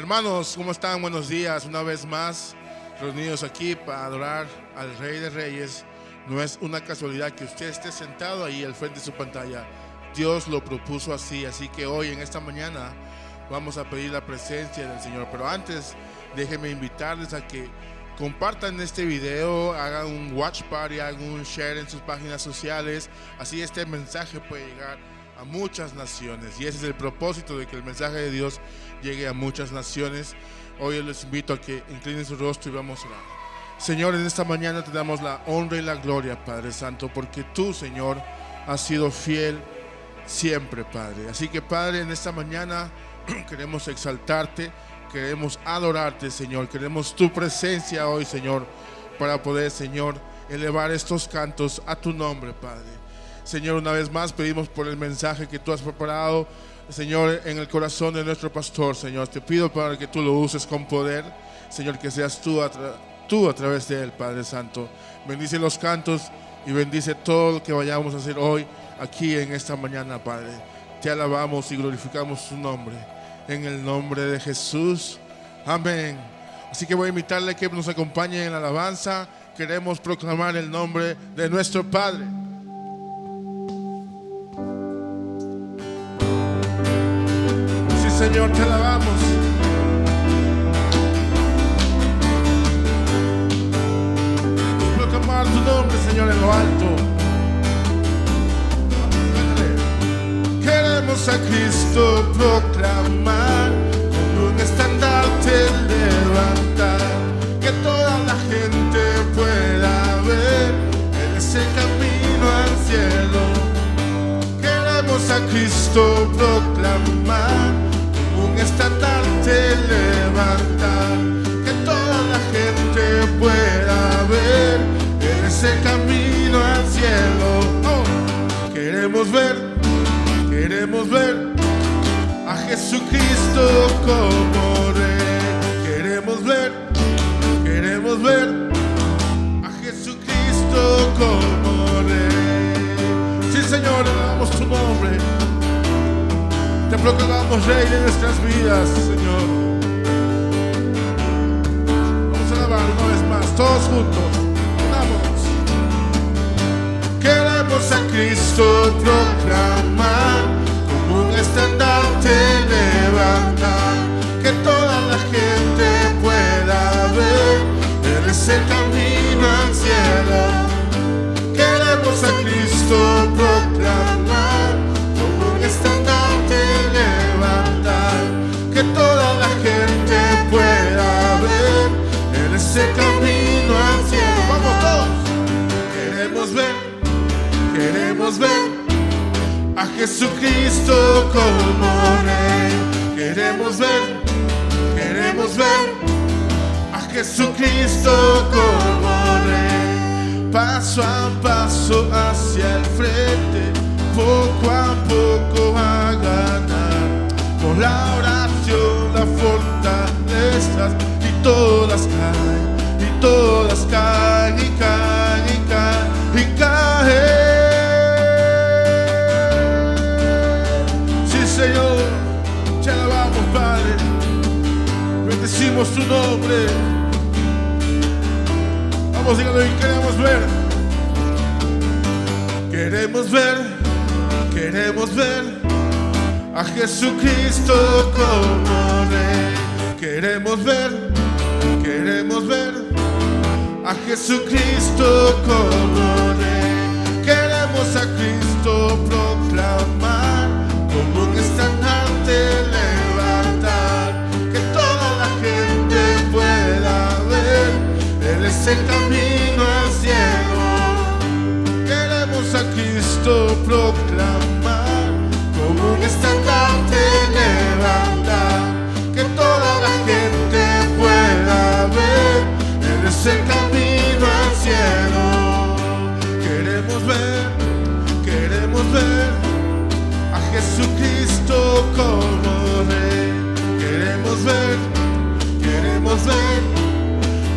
Hermanos, ¿cómo están? Buenos días. Una vez más, reunidos aquí para adorar al Rey de Reyes. No es una casualidad que usted esté sentado ahí al frente de su pantalla. Dios lo propuso así. Así que hoy, en esta mañana, vamos a pedir la presencia del Señor. Pero antes, déjenme invitarles a que compartan este video, hagan un watch party, hagan un share en sus páginas sociales. Así este mensaje puede llegar a muchas naciones, y ese es el propósito, de que el mensaje de Dios llegue a muchas naciones. Hoy les invito a que inclinen su rostro y vamos a orar. Señor, en esta mañana te damos la honra y la gloria, Padre Santo, porque tú, Señor, has sido fiel siempre, Padre. Así que, Padre, en esta mañana queremos exaltarte, queremos adorarte, Señor. Queremos tu presencia hoy, Señor, para poder, Señor, elevar estos cantos a tu nombre, Padre. Señor, una vez más pedimos por el mensaje que tú has preparado, Señor, en el corazón de nuestro pastor. Señor, te pido para que tú lo uses con poder, Señor, que seas tú a través de él, Padre Santo. Bendice los cantos y bendice todo lo que vayamos a hacer hoy aquí en esta mañana, Padre. Te alabamos y glorificamos tu nombre, en el nombre de Jesús, amén. Así que voy a invitarle a que nos acompañe en la alabanza. Queremos proclamar el nombre de nuestro Padre. Señor, te alabamos. Proclamar tu nombre, Señor, en lo alto. Queremos a Cristo proclamar, como un estandarte levantar, que toda la gente pueda ver, Él es el camino al cielo. Queremos a Cristo proclamar, un estandarte levantar, que toda la gente pueda ver, Él es el camino al cielo. Queremos ver a Jesucristo como Rey. Queremos ver a Jesucristo como Rey. Sí, Señor, elevamos tu nombre. Te proclamamos Rey de nuestras vidas, Señor. Vamos a alabar una vez más, todos juntos. Unámonos. Queremos a Cristo proclamar, como un estandarte levantar, que toda la gente pueda ver, Él es el camino al cielo. Queremos a Cristo proclamar, como un estandarte levantar, que toda la gente pueda ver, Él es el camino al cielo. Vamos todos. Queremos ver a Jesucristo como Rey. Queremos ver a Jesucristo como Rey. Paso a paso hacia el frente, poco a poco a ganar, con la oración, la fortalezas, y todas caen, y todas caen, y caen, y caen, y caen. Sí, Señor, te alabamos, Padre, bendecimos tu nombre. Vamos, dígalo, y queremos ver a Jesucristo como Rey. Queremos ver a Jesucristo como Rey. Queremos a Cristo proclamar, como un estandarte levantar, que toda la gente pueda ver, Él es el camino al cielo. Queremos a Cristo proclamar, como un estandarte levantar, que toda la gente pueda ver, Él es el camino al cielo. Queremos ver a Jesucristo como Rey. Queremos ver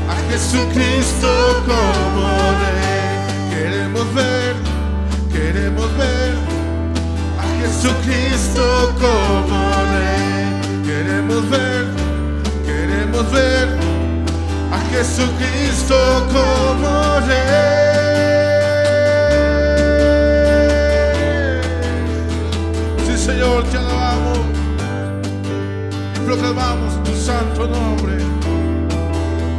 a Jesucristo como Rey. Queremos ver a Jesucristo como Rey. Queremos ver Jesucristo como Rey. Sí, Señor, te alabamos y proclamamos tu santo nombre.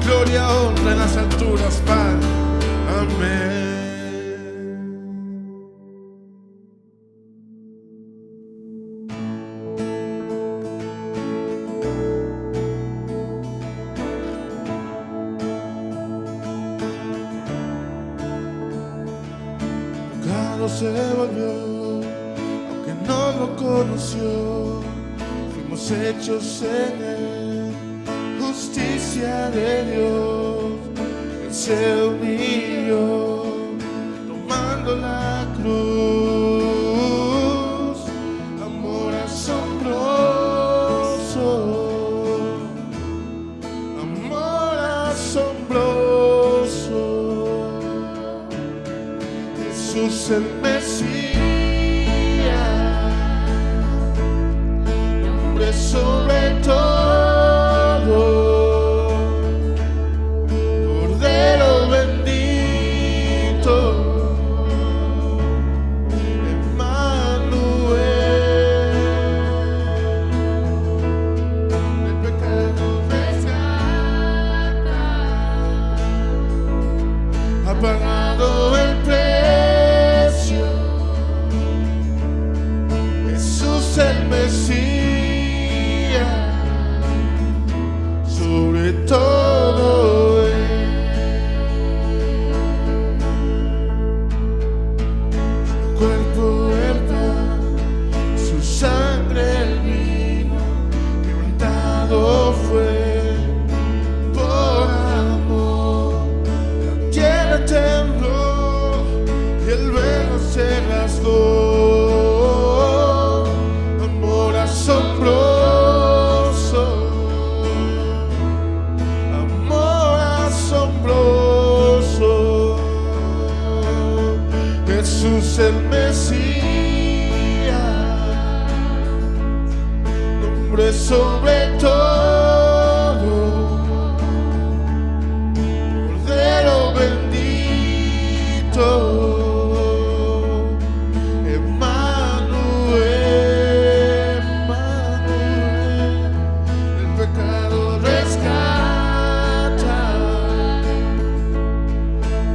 Gloria, honra en las alturas, Padre. Amén. Se volvió, aunque no lo conoció, fuimos hechos en él, justicia de Dios. Él se humilló, tomando la cruz, amor asombroso, amor asombroso. Jesús el sobre todo, Cordero bendito, Emmanuel, el pecado rescata, ha pagado el precio, Jesús el Mesías. Sobre todo su cuerpo el pan, su sangre el vino, quebrantado fue por amor. La tierra tembló y el velo se rasgó. Amor asombroso. Jesús el Mesías, nombre sobre todo, Cordero bendito, Emmanuel, Emmanuel, el pecado rescata,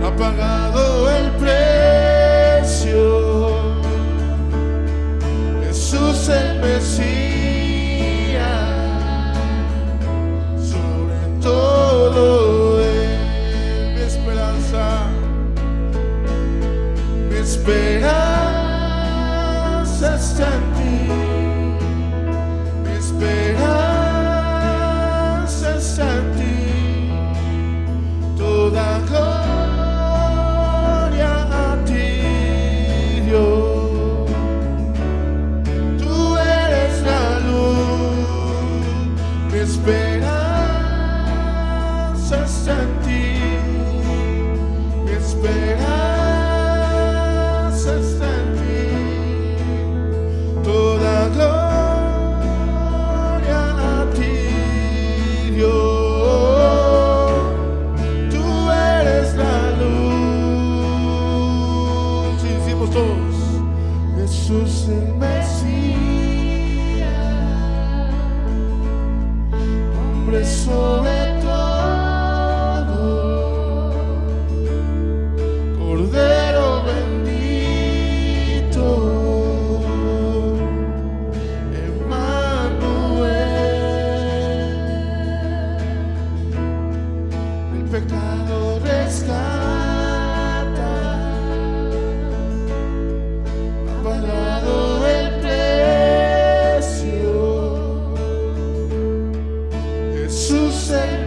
ha pagado el precio. Jesús el Mesías, sobre todo mi esperanza, mi esperanza está en ti, mi esperanza está en ti, toda gloria a ti, Dios. Mi esperanza está en ti, mi esperanza está en ti, toda gloria a ti, Dios. Tú eres la luz. Y decimos todos, Jesús el Mesías, sobre todo, Cordero bendito, Emmanuel, el pecado rescata, ha pagado el precio. Jesús el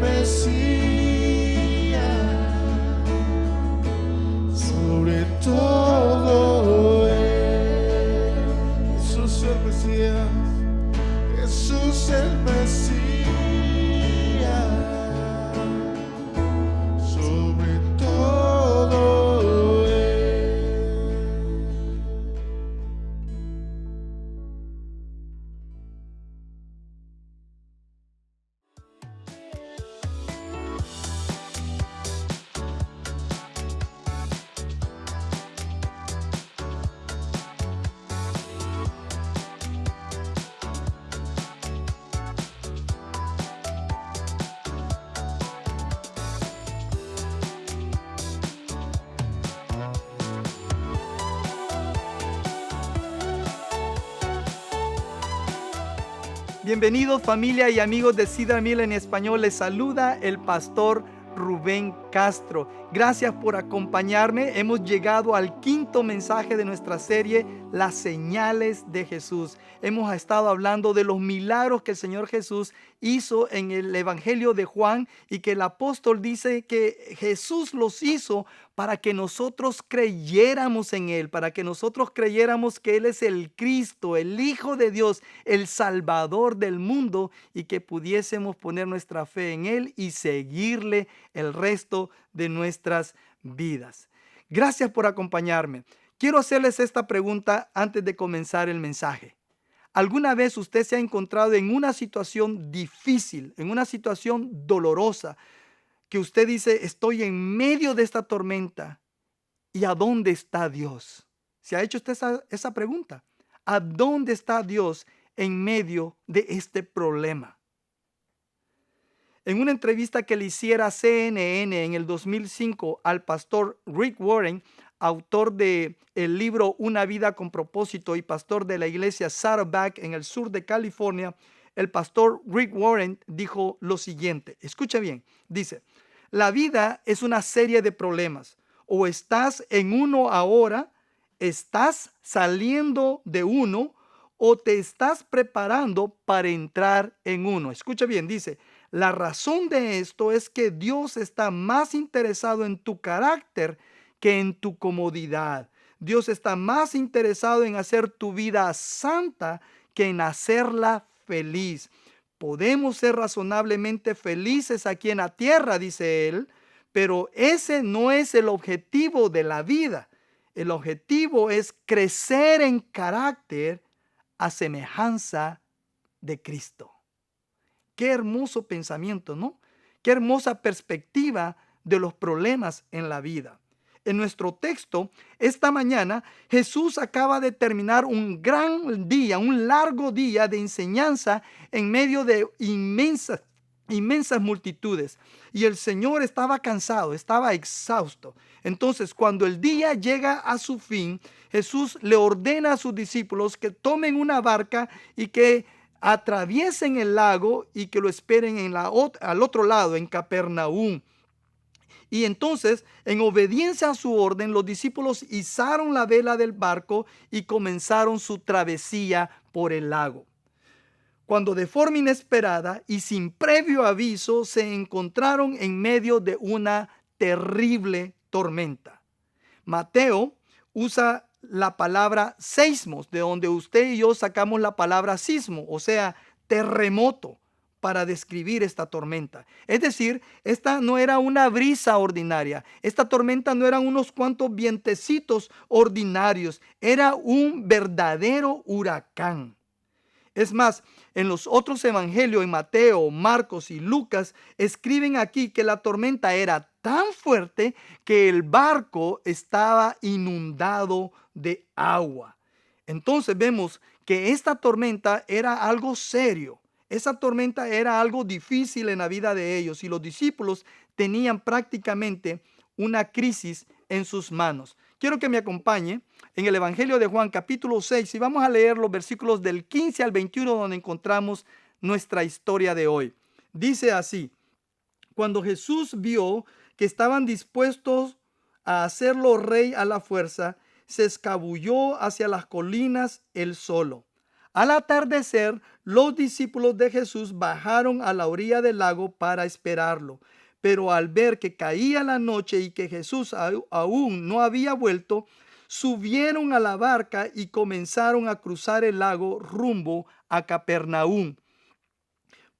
Bienvenidos familia y amigos de Cedar Mill en español. Les saluda el pastor Rubén Castro. Gracias por acompañarme. Hemos llegado al quinto mensaje de nuestra serie, Las señales de Jesús. Hemos estado hablando de los milagros que el Señor Jesús hizo en el Evangelio de Juan y que el apóstol dice que Jesús los hizo para que nosotros creyéramos en Él, para que nosotros creyéramos que Él es el Cristo, el Hijo de Dios, el Salvador del mundo, y que pudiésemos poner nuestra fe en Él y seguirle el resto de nuestras vidas. Gracias por acompañarme. Quiero hacerles esta pregunta antes de comenzar el mensaje. ¿Alguna vez usted se ha encontrado en una situación difícil, en una situación dolorosa, que usted dice, estoy en medio de esta tormenta, ¿y a dónde está Dios? ¿Se ha hecho usted esa pregunta? ¿A dónde está Dios en medio de este problema? En una entrevista que le hiciera CNN en el 2005 al pastor Rick Warren, autor de el libro Una vida con propósito y pastor de la iglesia Saddleback en el sur de California, el pastor Rick Warren dijo lo siguiente. Escucha bien, dice: la vida es una serie de problemas. O estás en uno ahora, estás saliendo de uno, o te estás preparando para entrar en uno. Escucha bien, dice: la razón de esto es que Dios está más interesado en tu carácter que en tu comodidad. Dios está más interesado en hacer tu vida santa que en hacerla feliz. Podemos ser razonablemente felices aquí en la tierra, dice él, pero ese no es el objetivo de la vida. El objetivo es crecer en carácter a semejanza de Cristo. Qué hermoso pensamiento, ¿no? Qué hermosa perspectiva de los problemas en la vida. En nuestro texto, esta mañana, Jesús acaba de terminar un gran día, un largo día de enseñanza en medio de inmensas multitudes. Y el Señor estaba cansado, estaba exhausto. Entonces, cuando el día llega a su fin, Jesús le ordena a sus discípulos que tomen una barca y que atraviesen el lago y que lo esperen al otro lado, en Capernaum. Y entonces, en obediencia a su orden, los discípulos izaron la vela del barco y comenzaron su travesía por el lago. Cuando de forma inesperada y sin previo aviso se encontraron en medio de una terrible tormenta. Mateo usa la palabra seismos, de donde usted y yo sacamos la palabra sismo, o sea, terremoto, para describir esta tormenta. Es decir, esta no era una brisa ordinaria, esta tormenta no eran unos cuantos vientecitos ordinarios, era un verdadero huracán. Es más, en los otros evangelios, en Mateo, Marcos y Lucas, escriben aquí que la tormenta era tan fuerte que el barco estaba inundado de agua. Entonces vemos que esta tormenta era algo serio. Esa tormenta era algo difícil en la vida de ellos y los discípulos tenían prácticamente una crisis en sus manos. Quiero que me acompañe en el Evangelio de Juan capítulo 6 y vamos a leer los versículos del 15 al 21 donde encontramos nuestra historia de hoy. Dice así: cuando Jesús vio que estaban dispuestos a hacerlo rey a la fuerza, se escabulló hacia las colinas él solo. Al atardecer, los discípulos de Jesús bajaron a la orilla del lago para esperarlo. Pero al ver que caía la noche y que Jesús aún no había vuelto, subieron a la barca y comenzaron a cruzar el lago rumbo a Capernaum.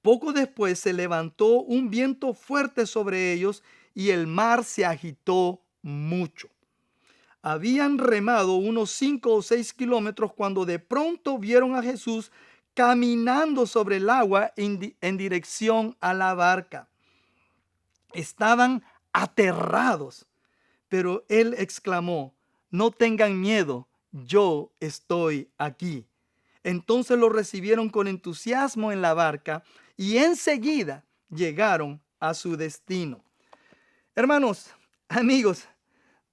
Poco después se levantó un viento fuerte sobre ellos y el mar se agitó mucho. Habían remado unos 5 o 6 kilómetros cuando de pronto vieron a Jesús caminando sobre el agua en dirección a la barca. Estaban aterrados, pero él exclamó: no tengan miedo, yo estoy aquí. Entonces lo recibieron con entusiasmo en la barca y enseguida llegaron a su destino. Hermanos, amigos,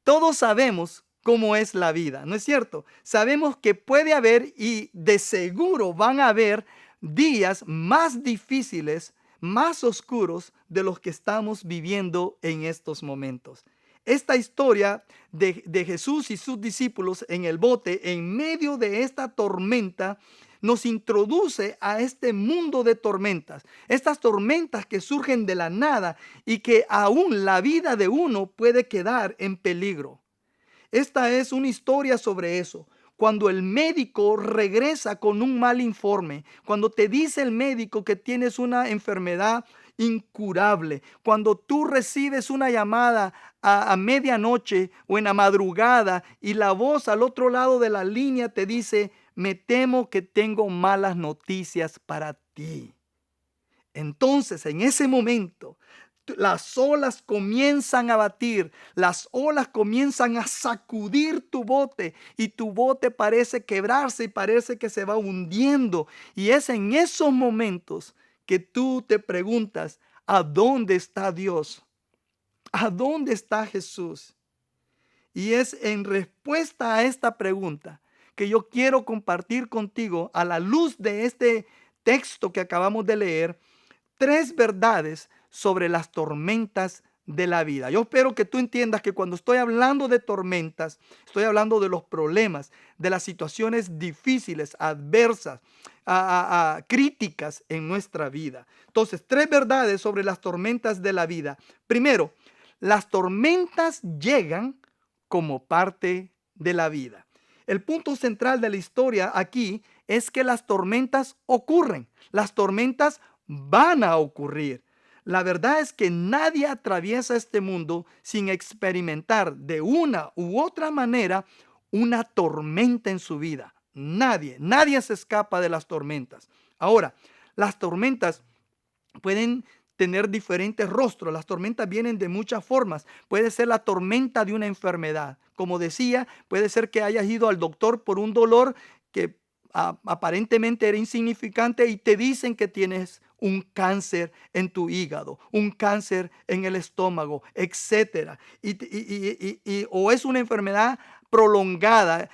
todos sabemos cómo es la vida, ¿no es cierto? Sabemos que puede haber y de seguro van a haber días más difíciles, más oscuros de los que estamos viviendo en estos momentos. Esta historia de Jesús y sus discípulos en el bote, en medio de esta tormenta, nos introduce a este mundo de tormentas. Estas tormentas que surgen de la nada y que aún la vida de uno puede quedar en peligro. Esta es una historia sobre eso. Cuando el médico regresa con un mal informe, cuando te dice el médico que tienes una enfermedad incurable, cuando tú recibes una llamada a medianoche o en la madrugada y la voz al otro lado de la línea te dice: me temo que tengo malas noticias para ti. Entonces, en ese momento, las olas comienzan a batir, las olas comienzan a sacudir tu bote y tu bote parece quebrarse y parece que se va hundiendo. Y es en esos momentos que tú te preguntas: ¿a dónde está Dios? ¿A dónde está Jesús? Y es en respuesta a esta pregunta que yo quiero compartir contigo, a la luz de este texto que acabamos de leer, 3 verdades sobre las tormentas de la vida. Yo espero que tú entiendas que cuando estoy hablando de tormentas, estoy hablando de los problemas, de las situaciones difíciles, adversas, críticas en nuestra vida. Entonces, 3 verdades sobre las tormentas de la vida. Primero, las tormentas llegan como parte de la vida. El punto central de la historia aquí es que las tormentas ocurren. Las tormentas van a ocurrir. La verdad es que nadie atraviesa este mundo sin experimentar de una u otra manera una tormenta en su vida. Nadie se escapa de las tormentas. Ahora, las tormentas pueden tener diferentes rostros. Las tormentas vienen de muchas formas. Puede ser la tormenta de una enfermedad. Como decía, puede ser que hayas ido al doctor por un dolor que aparentemente era insignificante y te dicen que tienes un cáncer en tu hígado, un cáncer en el estómago, etcétera. O es una enfermedad prolongada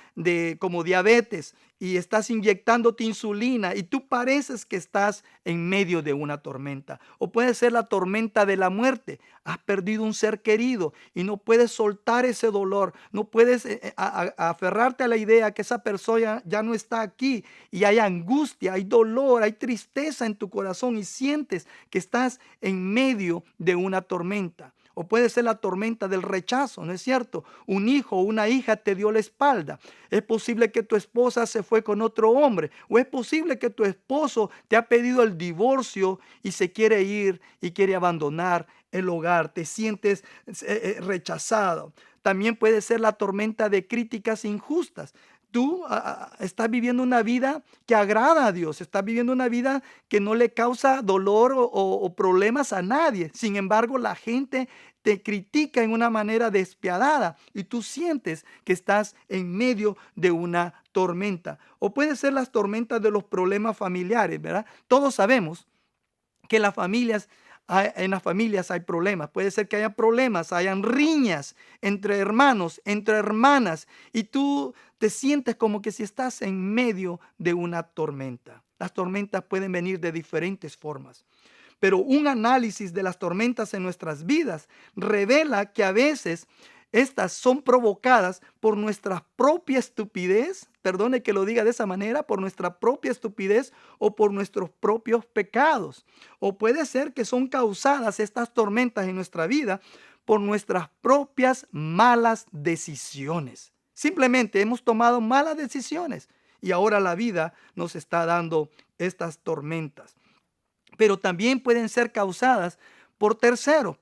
como diabetes y estás inyectándote insulina y tú pareces que estás en medio de una tormenta. O puede ser la tormenta de la muerte. Has perdido un ser querido y no puedes soltar ese dolor. No puedes aferrarte a la idea que esa persona ya no está aquí y hay angustia, hay dolor, hay tristeza en tu corazón y sientes que estás en medio de una tormenta. O puede ser la tormenta del rechazo, ¿no es cierto? Un hijo o una hija te dio la espalda. Es posible que tu esposa se fue con otro hombre. O es posible que tu esposo te ha pedido el divorcio y se quiere ir y quiere abandonar el hogar. Te sientes rechazado. También puede ser la tormenta de críticas injustas. Tú estás viviendo una vida que agrada a Dios, estás viviendo una vida que no le causa dolor o problemas a nadie. Sin embargo, la gente te critica en una manera despiadada y tú sientes que estás en medio de una tormenta. O puede ser las tormentas de los problemas familiares, ¿verdad? Todos sabemos que en las familias hay problemas. Puede ser que haya problemas, hayan riñas entre hermanos, entre hermanas, y tú te sientes como que si estás en medio de una tormenta. Las tormentas pueden venir de diferentes formas. Pero un análisis de las tormentas en nuestras vidas revela que a veces estas son provocadas por nuestra propia estupidez, perdone que lo diga de esa manera, por nuestra propia estupidez o por nuestros propios pecados. O puede ser que son causadas estas tormentas en nuestra vida por nuestras propias malas decisiones. Simplemente hemos tomado malas decisiones y ahora la vida nos está dando estas tormentas. Pero también pueden ser causadas por terceros,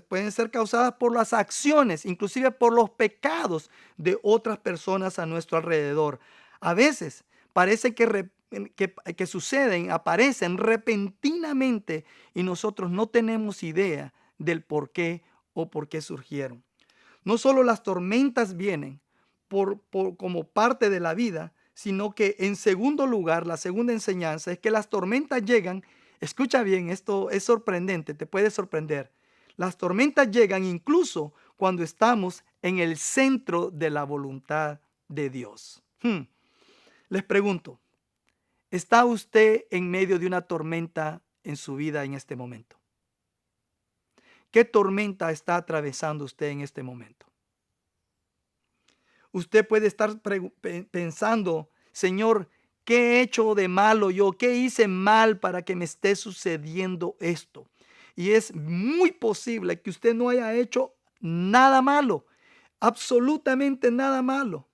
pueden ser causadas por las acciones, inclusive por los pecados de otras personas a nuestro alrededor. A veces parece que aparecen repentinamente y nosotros no tenemos idea del por qué o por qué surgieron. No solo las tormentas vienen como parte de la vida, sino que en segundo lugar, la segunda enseñanza es que las tormentas llegan. Escucha bien, esto es sorprendente, te puede sorprender. Las tormentas llegan incluso cuando estamos en el centro de la voluntad de Dios. Les pregunto, ¿Está usted en medio de una tormenta en su vida en este momento? ¿Qué tormenta está atravesando usted en este momento? Usted puede estar pensando, Señor, ¿qué he hecho de malo yo? ¿Qué hice mal para que me esté sucediendo esto? Y es muy posible que usted no haya hecho nada malo, absolutamente nada malo.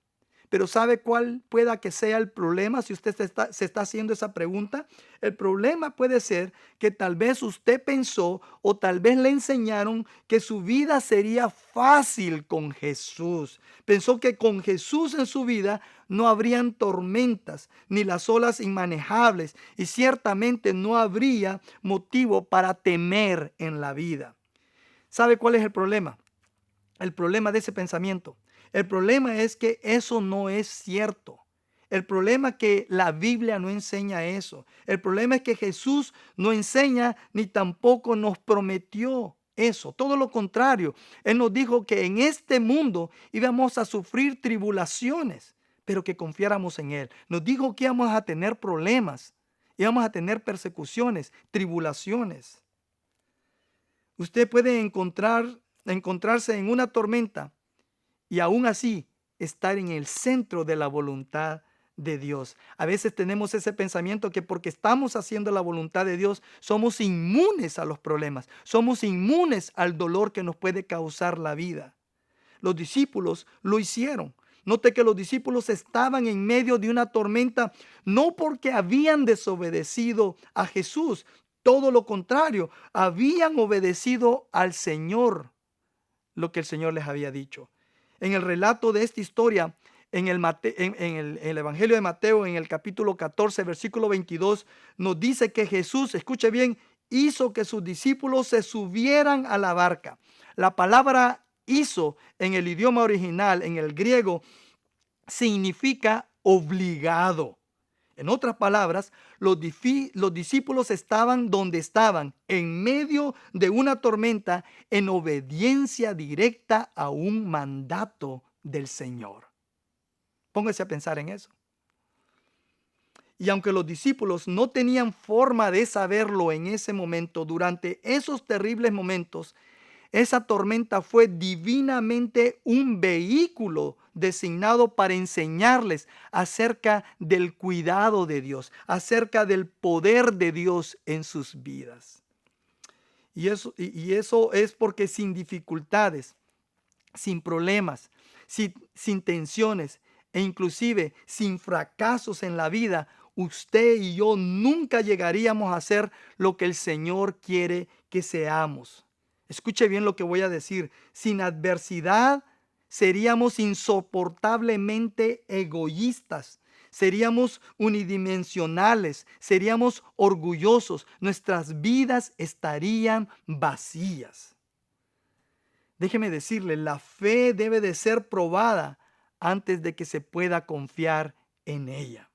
Pero ¿sabe cuál pueda que sea el problema si usted se está haciendo esa pregunta? El problema puede ser que tal vez usted pensó o tal vez le enseñaron que su vida sería fácil con Jesús. Pensó que con Jesús en su vida no habrían tormentas ni las olas inmanejables y ciertamente no habría motivo para temer en la vida. ¿Sabe cuál es el problema? El problema de ese pensamiento. El problema es que eso no es cierto. El problema es que la Biblia no enseña eso. El problema es que Jesús no enseña ni tampoco nos prometió eso. Todo lo contrario. Él nos dijo que en este mundo íbamos a sufrir tribulaciones, pero que confiáramos en Él. Nos dijo que íbamos a tener problemas, íbamos a tener persecuciones, tribulaciones. Usted puede encontrarse en una tormenta y aún así estar en el centro de la voluntad de Dios. A veces tenemos ese pensamiento que porque estamos haciendo la voluntad de Dios, somos inmunes a los problemas, somos inmunes al dolor que nos puede causar la vida. Los discípulos lo hicieron. Note que los discípulos estaban en medio de una tormenta no porque habían desobedecido a Jesús, todo lo contrario, habían obedecido al Señor lo que el Señor les había dicho. En el relato de esta historia, en el Evangelio de Mateo, en el capítulo 14, versículo 22, nos dice que Jesús, escuche bien, hizo que sus discípulos se subieran a la barca. La palabra hizo en el idioma original, en el griego, significa obligado. En otras palabras, los discípulos estaban donde estaban, en medio de una tormenta, en obediencia directa a un mandato del Señor. Póngase a pensar en eso. Y aunque los discípulos no tenían forma de saberlo en ese momento, durante esos terribles momentos, esa tormenta fue divinamente un vehículo designado para enseñarles acerca del cuidado de Dios, acerca del poder de Dios en sus vidas. Y eso es porque sin dificultades, sin problemas, sin tensiones e inclusive sin fracasos en la vida, usted y yo nunca llegaríamos a ser lo que el Señor quiere que seamos. Escuche bien lo que voy a decir. Sin adversidad seríamos insoportablemente egoístas. Seríamos unidimensionales. Seríamos orgullosos. Nuestras vidas estarían vacías. Déjeme decirle, la fe debe de ser probada antes de que se pueda confiar en ella.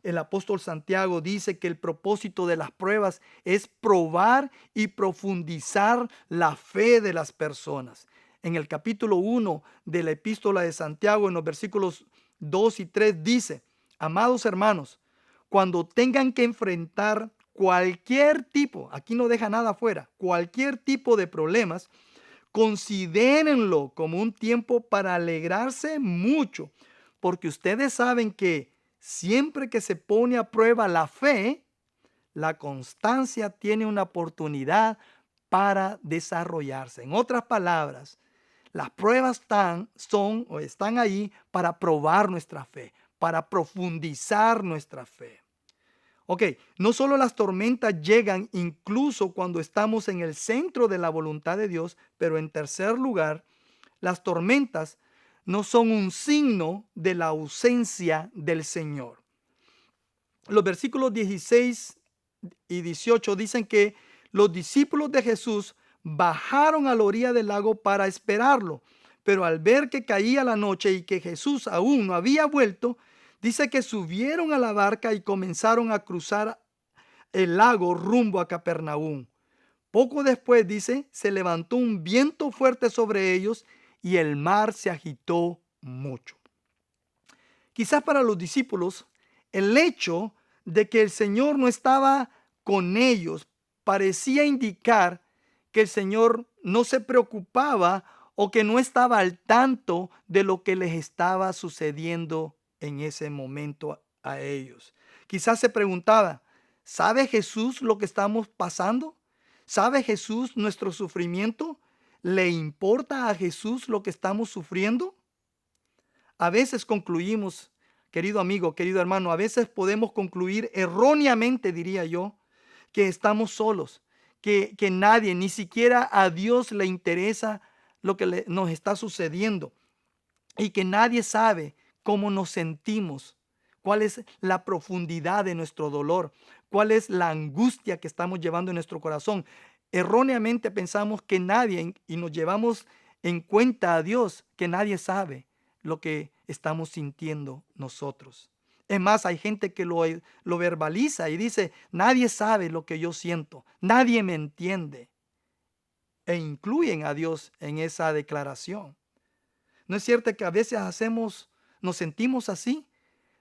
El apóstol Santiago dice que el propósito de las pruebas es probar y profundizar la fe de las personas. En el capítulo 1 de la epístola de Santiago, en los versículos 2 y 3 dice: amados hermanos, cuando tengan que enfrentar cualquier tipo, aquí no deja nada afuera, cualquier tipo de problemas, considérenlo como un tiempo para alegrarse mucho, porque ustedes saben que siempre que se pone a prueba la fe, la constancia tiene una oportunidad para desarrollarse. En otras palabras, las pruebas están ahí para probar nuestra fe, para profundizar nuestra fe. Ok, no solo las tormentas llegan incluso cuando estamos en el centro de la voluntad de Dios, pero en tercer lugar, las tormentas no son un signo de la ausencia del Señor. Los versículos 16 y 18 dicen que los discípulos de Jesús bajaron a la orilla del lago para esperarlo, pero al ver que caía la noche y que Jesús aún no había vuelto, dice que subieron a la barca y comenzaron a cruzar el lago rumbo a Capernaum. Poco después, dice, se levantó un viento fuerte sobre ellos y el mar se agitó mucho. Quizás para los discípulos, el hecho de que el Señor no estaba con ellos parecía indicar que el Señor no se preocupaba o que no estaba al tanto de lo que les estaba sucediendo en ese momento a ellos. Quizás se preguntaba, ¿sabe Jesús lo que estamos pasando? ¿Sabe Jesús nuestro sufrimiento? ¿Le importa a Jesús lo que estamos sufriendo? A veces concluimos, querido amigo, querido hermano, a veces podemos concluir erróneamente, diría yo, que estamos solos, que nadie, ni siquiera a Dios le interesa lo que nos está sucediendo y que nadie sabe cómo nos sentimos, cuál es la profundidad de nuestro dolor, cuál es la angustia que estamos llevando en nuestro corazón. Erróneamente pensamos que nadie, y nos llevamos en cuenta a Dios, que nadie sabe lo que estamos sintiendo nosotros. Es más, hay gente que lo verbaliza y dice, nadie sabe lo que yo siento, nadie me entiende. E incluyen a Dios en esa declaración. ¿No es cierto que a veces nos sentimos así?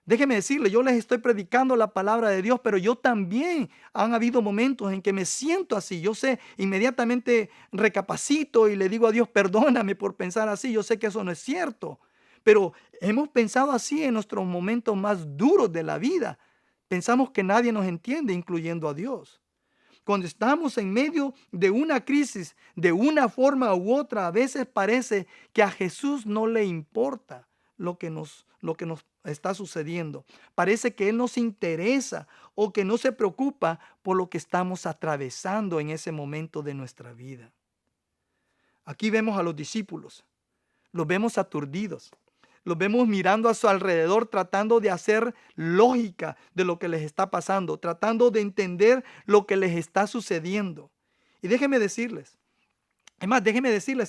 Déjeme decirle, yo les estoy predicando la palabra de Dios, pero yo también han habido momentos en que me siento así. Yo sé, inmediatamente recapacito y le digo a Dios, perdóname por pensar así. Yo sé que eso no es cierto, pero hemos pensado así en nuestros momentos más duros de la vida. Pensamos que nadie nos entiende, incluyendo a Dios. Cuando estamos en medio de una crisis, de una forma u otra, a veces parece que a Jesús no le importa lo que nos está sucediendo. Parece que Él nos interesa o que no se preocupa por lo que estamos atravesando en ese momento de nuestra vida. Aquí vemos a los discípulos, los vemos aturdidos. Los vemos mirando a su alrededor, tratando de hacer lógica de lo que les está pasando, tratando de entender lo que les está sucediendo. Y déjeme decirles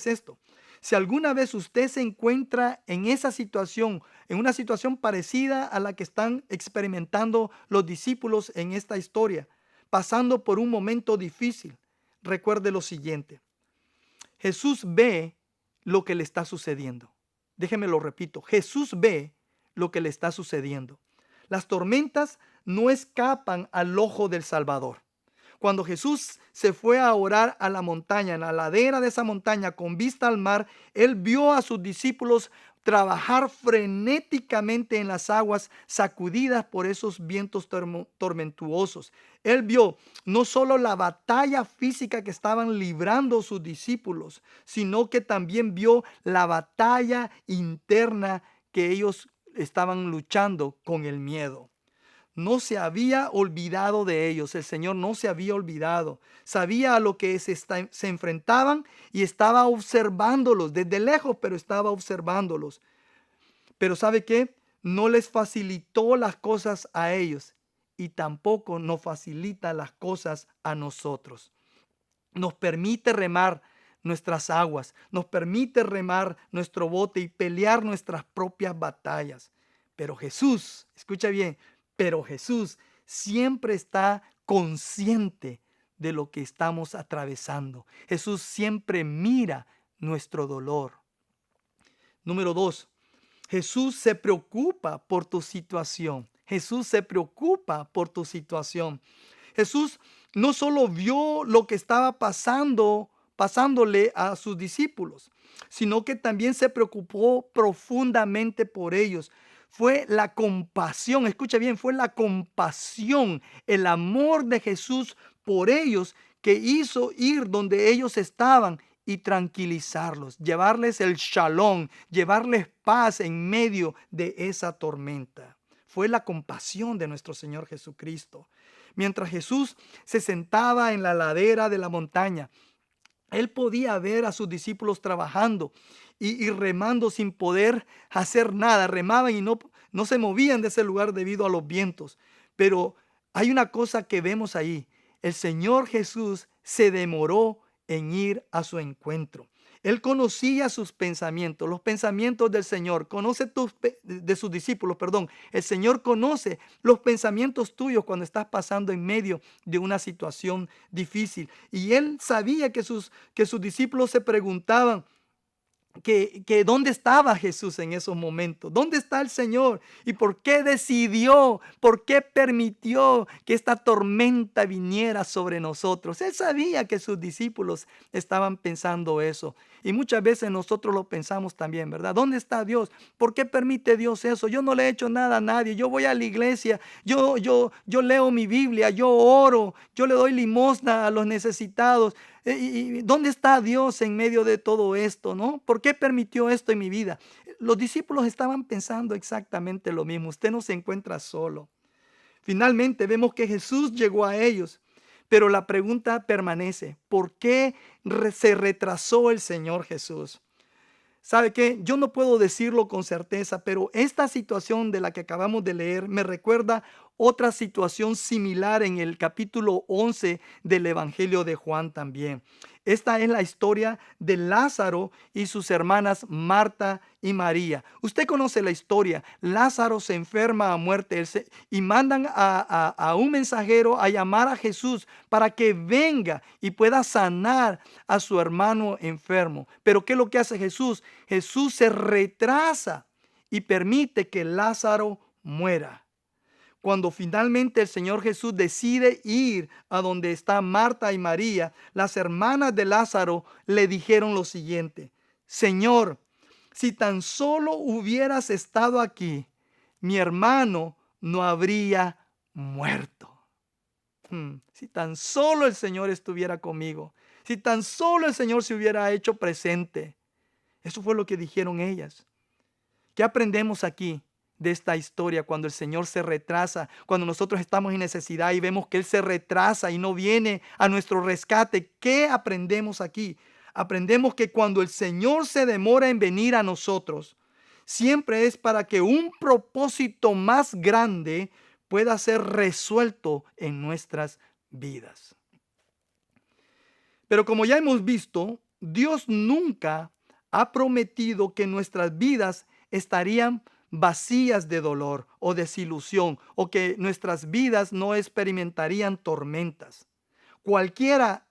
esto. Si alguna vez usted se encuentra en esa situación, en una situación parecida a la que están experimentando los discípulos en esta historia, pasando por un momento difícil, recuerde lo siguiente. Jesús ve lo que le está sucediendo. Déjeme lo repito, Jesús ve lo que le está sucediendo. Las tormentas no escapan al ojo del Salvador. Cuando Jesús se fue a orar a la montaña, en la ladera de esa montaña con vista al mar, Él vio a sus discípulos trabajar frenéticamente en las aguas sacudidas por esos vientos tormentuosos. Él vio no solo la batalla física que estaban librando sus discípulos, sino que también vio la batalla interna que ellos estaban luchando con el miedo. No se había olvidado de ellos, el Señor no se había olvidado. Sabía a lo que se enfrentaban y estaba observándolos desde lejos, pero estaba observándolos. Pero ¿sabe qué? No les facilitó las cosas a ellos y tampoco nos facilita las cosas a nosotros. Nos permite remar nuestras aguas, nos permite remar nuestro bote y pelear nuestras propias batallas. Pero Jesús, escucha bien, pero Jesús siempre está consciente de lo que estamos atravesando. Jesús siempre mira nuestro dolor. Número 2, Jesús se preocupa por tu situación. Jesús se preocupa por tu situación. Jesús no solo vio lo que estaba pasándole a sus discípulos, sino que también se preocupó profundamente por ellos. Fue la compasión, escucha bien, fue la compasión, el amor de Jesús por ellos que hizo ir donde ellos estaban y tranquilizarlos, llevarles el shalom, llevarles paz en medio de esa tormenta. Fue la compasión de nuestro Señor Jesucristo. Mientras Jesús se sentaba en la ladera de la montaña, Él podía ver a sus discípulos trabajando y remando sin poder hacer nada. Remaban y no se movían de ese lugar debido a los vientos. Pero hay una cosa que vemos ahí. El Señor Jesús se demoró en ir a su encuentro. Él conocía sus pensamientos, los pensamientos del Señor. Conoce de sus discípulos, perdón. El Señor conoce los pensamientos tuyos cuando estás pasando en medio de una situación difícil. Y Él sabía que sus discípulos se preguntaban, que dónde estaba Jesús en esos momentos, dónde está el Señor y por qué decidió, por qué permitió que esta tormenta viniera sobre nosotros. Él sabía que sus discípulos estaban pensando eso y muchas veces nosotros lo pensamos también, ¿verdad? ¿Dónde está Dios? ¿Por qué permite Dios eso? Yo no le he hecho nada a nadie, yo voy a la iglesia, yo leo mi Biblia, yo oro, yo le doy limosna a los necesitados. ¿Y dónde está Dios en medio de todo esto, no? ¿Por qué permitió esto en mi vida? Los discípulos estaban pensando exactamente lo mismo. Usted no se encuentra solo. Finalmente vemos que Jesús llegó a ellos, pero la pregunta permanece. ¿Por qué se retrasó el Señor Jesús? ¿Sabe qué? Yo no puedo decirlo con certeza, pero esta situación de la que acabamos de leer me recuerda otra situación similar en el capítulo 11 del Evangelio de Juan también. Esta es la historia de Lázaro y sus hermanas Marta y María. Usted conoce la historia. Lázaro se enferma a muerte y mandan a un mensajero a llamar a Jesús para que venga y pueda sanar a su hermano enfermo. Pero ¿qué es lo que hace Jesús? Jesús se retrasa y permite que Lázaro muera. Cuando finalmente el Señor Jesús decide ir a donde está Marta y María, las hermanas de Lázaro le dijeron lo siguiente: Señor, si tan solo hubieras estado aquí, mi hermano no habría muerto. Si tan solo el Señor estuviera conmigo, si tan solo el Señor se hubiera hecho presente. Eso fue lo que dijeron ellas. ¿Qué aprendemos aquí de esta historia cuando el Señor se retrasa? Cuando nosotros estamos en necesidad y vemos que Él se retrasa y no viene a nuestro rescate. ¿Qué aprendemos aquí? Aprendemos que cuando el Señor se demora en venir a nosotros, siempre es para que un propósito más grande pueda ser resuelto en nuestras vidas. Pero como ya hemos visto, Dios nunca ha prometido que nuestras vidas estarían vacías de dolor o desilusión, o que nuestras vidas no experimentarían tormentas. Cualquiera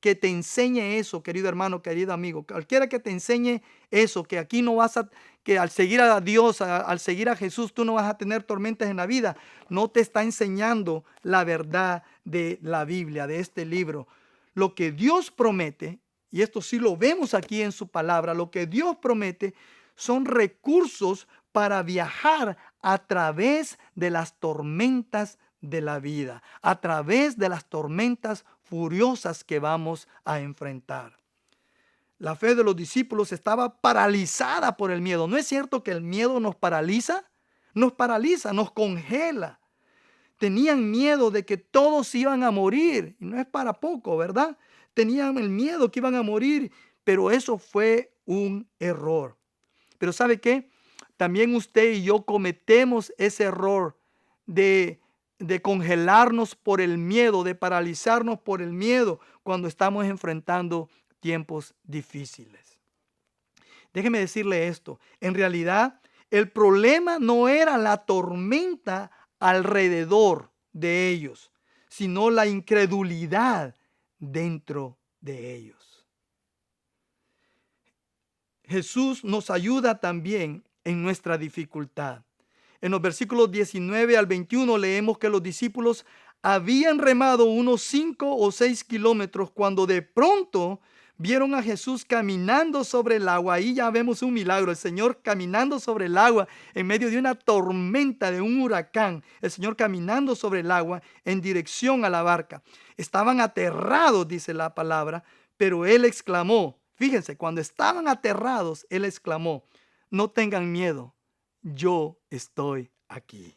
que te enseñe eso, querido hermano, querido amigo, cualquiera que te enseñe eso, que aquí no vas a, que al seguir a Dios, al seguir a Jesús, tú no vas a tener tormentas en la vida, no te está enseñando la verdad de la Biblia, de este libro. Lo que Dios promete, y esto sí lo vemos aquí en su palabra, lo que Dios promete son recursos para viajar a través de las tormentas de la vida, a través de las tormentas furiosas que vamos a enfrentar. La fe de los discípulos estaba paralizada por el miedo. ¿No es cierto que el miedo nos paraliza? Nos paraliza, nos congela. Tenían miedo de que todos iban a morir. Y no es para poco, ¿verdad? Tenían el miedo que iban a morir, pero eso fue un error. Pero ¿sabe qué? También usted y yo cometemos ese error de congelarnos por el miedo, de paralizarnos por el miedo cuando estamos enfrentando tiempos difíciles. Déjeme decirle esto. En realidad, el problema no era la tormenta alrededor de ellos, sino la incredulidad dentro de ellos. Jesús nos ayuda también en nuestra dificultad. En los versículos 19 al 21 leemos que los discípulos habían remado unos 5 o 6 kilómetros cuando de pronto vieron a Jesús caminando sobre el agua. Ahí ya vemos un milagro, el Señor caminando sobre el agua en medio de una tormenta, de un huracán. El Señor caminando sobre el agua en dirección a la barca. Estaban aterrados, dice la palabra, pero Él exclamó. Fíjense, cuando estaban aterrados, Él exclamó: no tengan miedo, yo estoy aquí.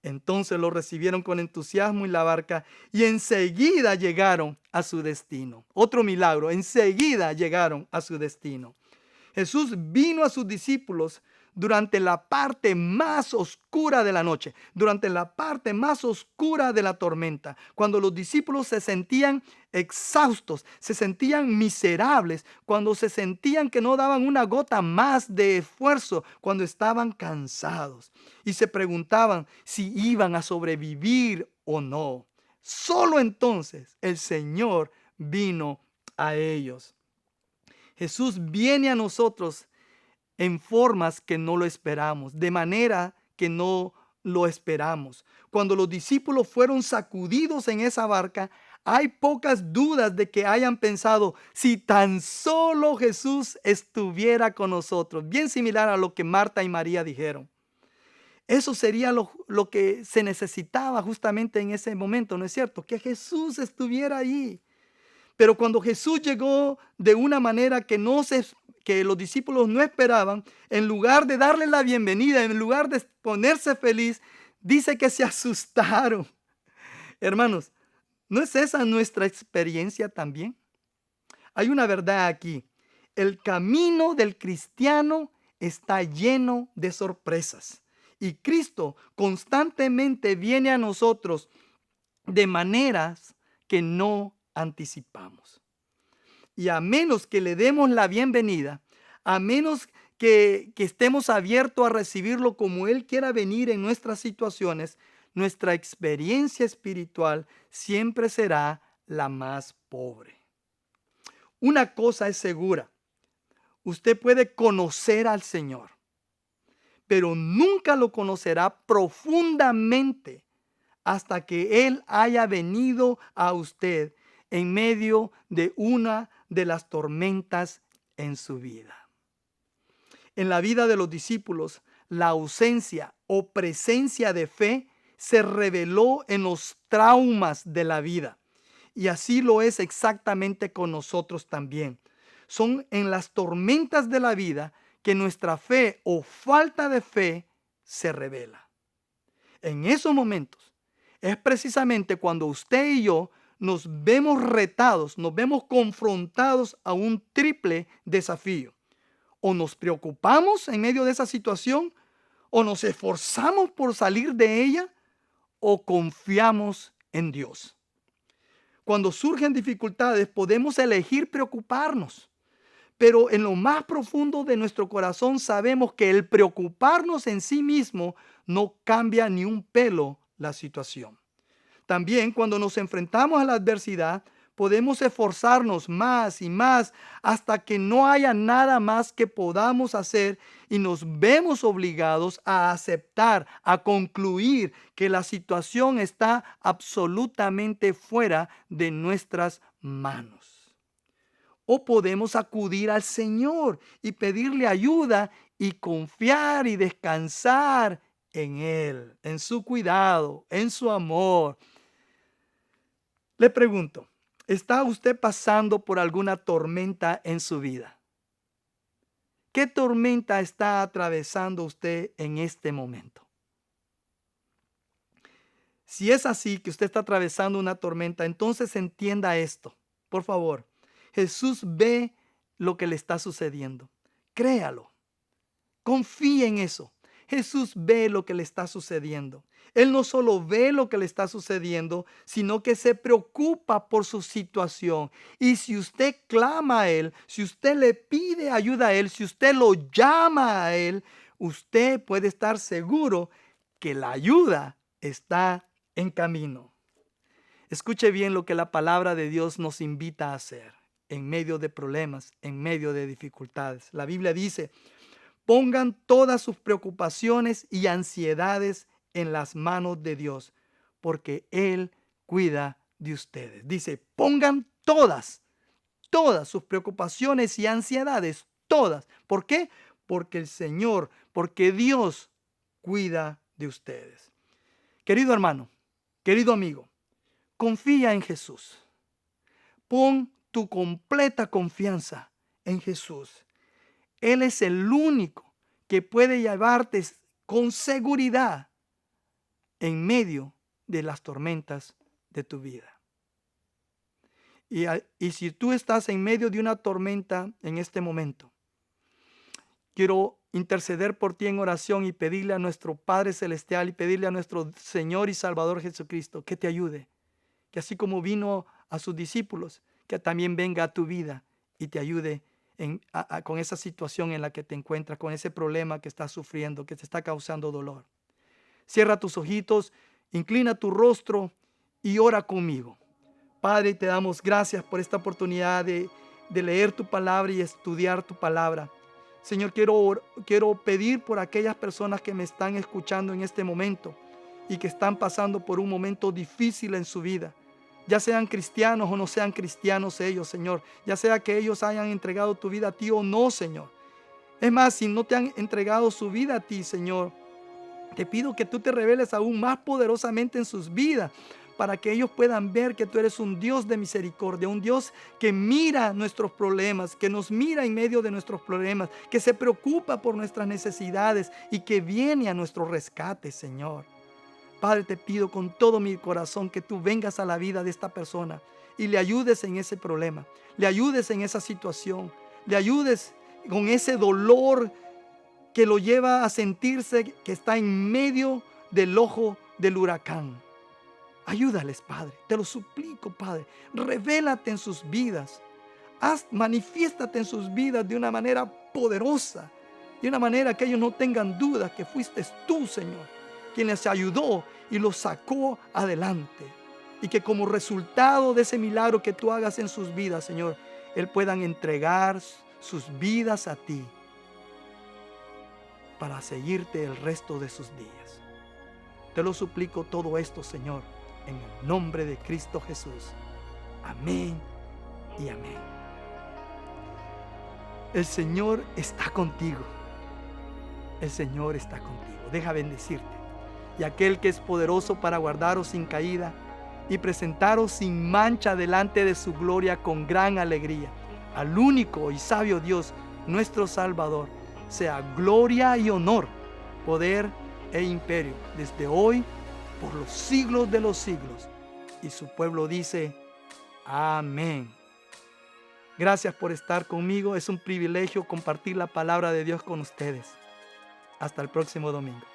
Entonces lo recibieron con entusiasmo en la barca y enseguida llegaron a su destino. Otro milagro, enseguida llegaron a su destino. Jesús vino a sus discípulos durante la parte más oscura de la noche, durante la parte más oscura de la tormenta, cuando los discípulos se sentían exhaustos, se sentían miserables, cuando se sentían que no daban una gota más de esfuerzo, cuando estaban cansados y se preguntaban si iban a sobrevivir o no. Solo entonces el Señor vino a ellos. Jesús viene a nosotros en formas que no lo esperamos, de manera que no lo esperamos. Cuando los discípulos fueron sacudidos en esa barca, hay pocas dudas de que hayan pensado, si tan solo Jesús estuviera con nosotros. Bien similar a lo que Marta y María dijeron. Eso sería lo que se necesitaba justamente en ese momento, ¿no es cierto? Que Jesús estuviera allí. Pero cuando Jesús llegó de una manera que los discípulos no esperaban, en lugar de darle la bienvenida, en lugar de ponerse feliz, dice que se asustaron. Hermanos, ¿no es esa nuestra experiencia también? Hay una verdad aquí. El camino del cristiano está lleno de sorpresas. Y Cristo constantemente viene a nosotros de maneras que no anticipamos. Y a menos que le demos la bienvenida, a menos que estemos abiertos a recibirlo como Él quiera venir en nuestras situaciones, nuestra experiencia espiritual siempre será la más pobre. Una cosa es segura: usted puede conocer al Señor, pero nunca lo conocerá profundamente hasta que Él haya venido a usted en medio de una de las tormentas en su vida. En la vida de los discípulos, la ausencia o presencia de fe se reveló en los traumas de la vida. Y así lo es exactamente con nosotros también. Son en las tormentas de la vida que nuestra fe o falta de fe se revela. En esos momentos es precisamente cuando usted y yo nos vemos retados, nos vemos confrontados a un triple desafío. O nos preocupamos en medio de esa situación, o nos esforzamos por salir de ella, o confiamos en Dios. Cuando surgen dificultades, podemos elegir preocuparnos. Pero en lo más profundo de nuestro corazón sabemos que el preocuparnos en sí mismo no cambia ni un pelo la situación. También cuando nos enfrentamos a la adversidad, podemos esforzarnos más y más hasta que no haya nada más que podamos hacer y nos vemos obligados a aceptar, a concluir que la situación está absolutamente fuera de nuestras manos. O podemos acudir al Señor y pedirle ayuda y confiar y descansar en Él, en su cuidado, en su amor. Le pregunto, ¿está usted pasando por alguna tormenta en su vida? ¿Qué tormenta está atravesando usted en este momento? Si es así, que usted está atravesando una tormenta, entonces entienda esto, por favor. Jesús ve lo que le está sucediendo. Créalo. Confíe en eso. Jesús ve lo que le está sucediendo. Él no solo ve lo que le está sucediendo, sino que se preocupa por su situación. Y si usted clama a Él, si usted le pide ayuda a Él, si usted lo llama a Él, usted puede estar seguro que la ayuda está en camino. Escuche bien lo que la palabra de Dios nos invita a hacer en medio de problemas, en medio de dificultades. La Biblia dice: pongan todas sus preocupaciones y ansiedades en las manos de Dios, porque Él cuida de ustedes. Dice, pongan todas sus preocupaciones y ansiedades, todas. ¿Por qué? Porque el Señor, porque Dios cuida de ustedes. Querido hermano, querido amigo, confía en Jesús. Pon tu completa confianza en Jesús. Él es el único que puede llevarte con seguridad en medio de las tormentas de tu vida. Y si tú estás en medio de una tormenta en este momento, quiero interceder por ti en oración y pedirle a nuestro Padre Celestial y pedirle a nuestro Señor y Salvador Jesucristo que te ayude. Que así como vino a sus discípulos, que también venga a tu vida y te ayude con esa situación en la que te encuentras, con ese problema que estás sufriendo, que te está causando dolor. Cierra tus ojitos, inclina tu rostro y ora conmigo. Padre, te damos gracias por esta oportunidad de de leer tu palabra y estudiar tu palabra. Señor, quiero pedir por aquellas personas que me están escuchando en este momento y que están pasando por un momento difícil en su vida. Ya sean cristianos o no sean cristianos ellos, Señor. Ya sea que ellos hayan entregado tu vida a ti o no, Señor. Es más, si no te han entregado su vida a ti, Señor, te pido que tú te reveles aún más poderosamente en sus vidas, para que ellos puedan ver que tú eres un Dios de misericordia, un Dios que mira nuestros problemas, que nos mira en medio de nuestros problemas, que se preocupa por nuestras necesidades y que viene a nuestro rescate, Señor. Padre, te pido con todo mi corazón que tú vengas a la vida de esta persona y le ayudes en ese problema, le ayudes en esa situación, le ayudes con ese dolor que lo lleva a sentirse que está en medio del ojo del huracán. Ayúdales, Padre, te lo suplico, Padre. Revélate en sus vidas. Manifiéstate en sus vidas de una manera poderosa, de una manera que ellos no tengan duda que fuiste tú, Señor, quien les ayudó y los sacó adelante. Y que como resultado de ese milagro que tú hagas en sus vidas, Señor, puedan entregar sus vidas a ti para seguirte el resto de sus días. Te lo suplico todo esto, Señor, en el nombre de Cristo Jesús. Amén y amén. El Señor está contigo. El Señor está contigo. Deja bendecirte. Y aquel que es poderoso para guardaros sin caída y presentaros sin mancha delante de su gloria con gran alegría, al único y sabio Dios, nuestro Salvador, sea gloria y honor, poder e imperio, desde hoy, por los siglos de los siglos. Y su pueblo dice, amén. Gracias por estar conmigo. Es un privilegio compartir la palabra de Dios con ustedes. Hasta el próximo domingo.